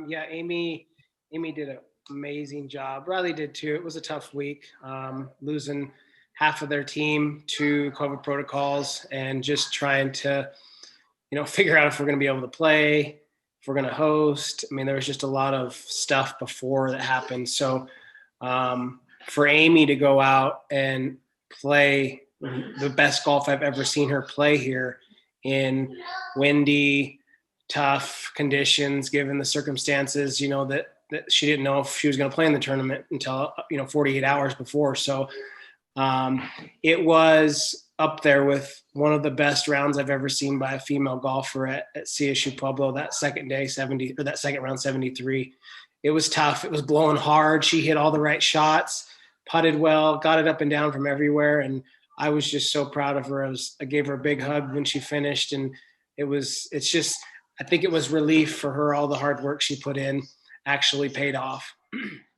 Yeah, Amy did an amazing job. Riley did too. It was a tough week, losing half of their team to COVID protocols and just trying to, figure out if we're going to be able to play, if we're going to host. I mean, there was just a lot of stuff before that happened. So for Amy to go out and play the best golf I've ever seen her play here in windy, tough conditions, given the circumstances, that she didn't know if she was going to play in the tournament until, 48 hours before. So it was up there with one of the best rounds I've ever seen by a female golfer at CSU Pueblo that second day, that second round, 73. It was tough. It was blowing hard. She hit all the right shots, putted well, got it up and down from everywhere. And I was just so proud of her. I gave her a big hug when she finished. And I think it was relief for her. All the hard work she put in actually paid off.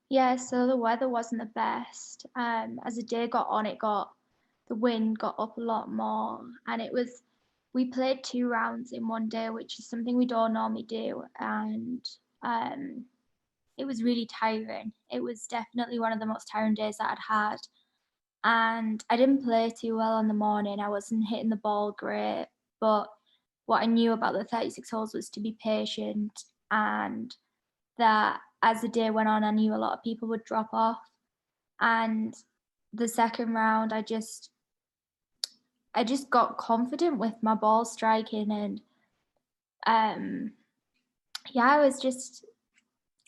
Yeah, so the weather wasn't the best. As the day got on, the wind got up a lot more, and we played 2 rounds in one day, which is something we don't normally do, and it was really tiring. It was definitely one of the most tiring days that I'd had, and I didn't play too well in the morning. I wasn't hitting the ball great, but what I knew about the 36 holes was to be patient, and that as the day went on, I knew a lot of people would drop off. And the second round, I just got confident with my ball striking, and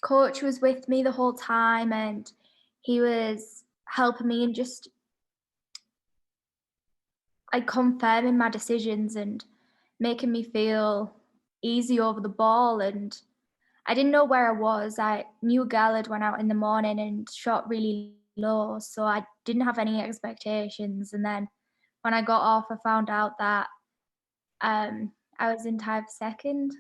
coach was with me the whole time, and he was helping me and just confirming my decisions and making me feel easy over the ball. And I didn't know where I was. I knew a girl had went out in the morning and shot really low, so I didn't have any expectations. And then when I got off, I found out that I was in tie for second.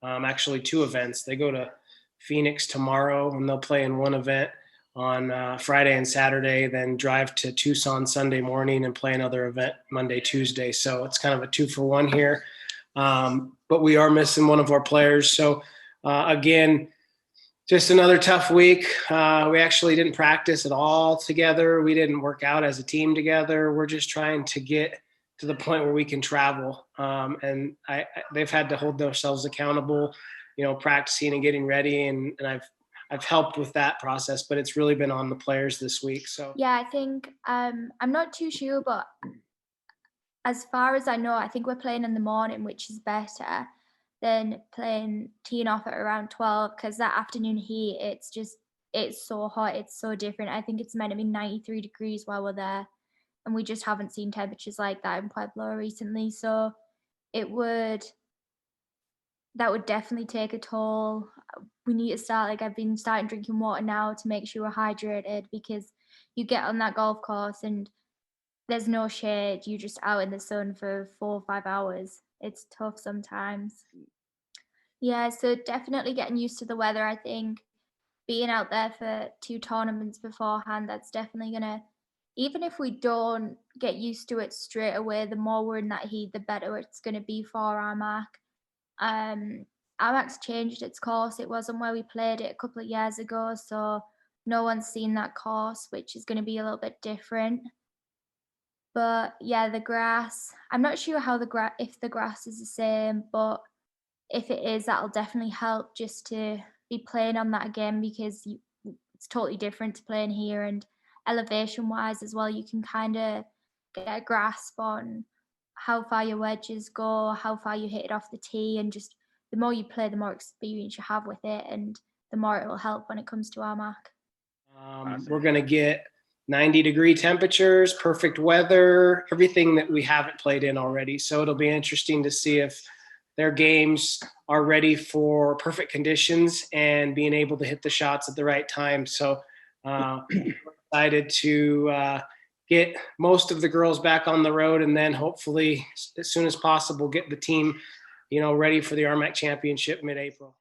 Actually, 2 events. They go to Phoenix tomorrow, and they'll play in one event on Friday and Saturday, then drive to Tucson Sunday morning and play another event Monday, Tuesday. So it's kind of a 2-for-1 here. But we are missing one of our players. So again, just another tough week. We actually didn't practice at all together. We didn't work out as a team together. We're just trying to get to the point where we can travel. And they've had to hold themselves accountable, practicing and getting ready. And I've helped with that process, but it's really been on the players this week. So yeah, I think I'm not too sure, but as far as I know, I think we're playing in the morning, which is better than teeing off at around 12, because that afternoon heat, it's so hot, it's so different. I think it's meant to be 93 degrees while we're there, and we just haven't seen temperatures like that in Pueblo recently. So that would definitely take a toll. We need to start, I've been starting drinking water now to make sure we're hydrated, because you get on that golf course and there's no shade. You're just out in the sun for 4 or 5 hours. It's tough sometimes. Yeah, so definitely getting used to the weather. I think being out there for 2 tournaments beforehand, that's definitely gonna, even if we don't get used to it straight away, the more we're in that heat, the better it's gonna be for Armac. Armac's changed its course. It wasn't where we played it a couple of years ago, so no one's seen that course, which is gonna be a little bit different. But yeah, the grass, I'm not sure if the grass is the same, but if it is, that'll definitely help just to be playing on that again, because it's totally different to playing here, and elevation wise as well, you can kind of get a grasp on how far your wedges go, how far you hit it off the tee, and just the more you play, the more experience you have with it, and the more it will help when it comes to Armac. We're going to get 90-degree temperatures, perfect weather, everything that we haven't played in already. So it'll be interesting to see if their games are ready for perfect conditions and being able to hit the shots at the right time. So we're excited to get most of the girls back on the road, and then hopefully as soon as possible get the team, ready for the RMAC championship mid-April.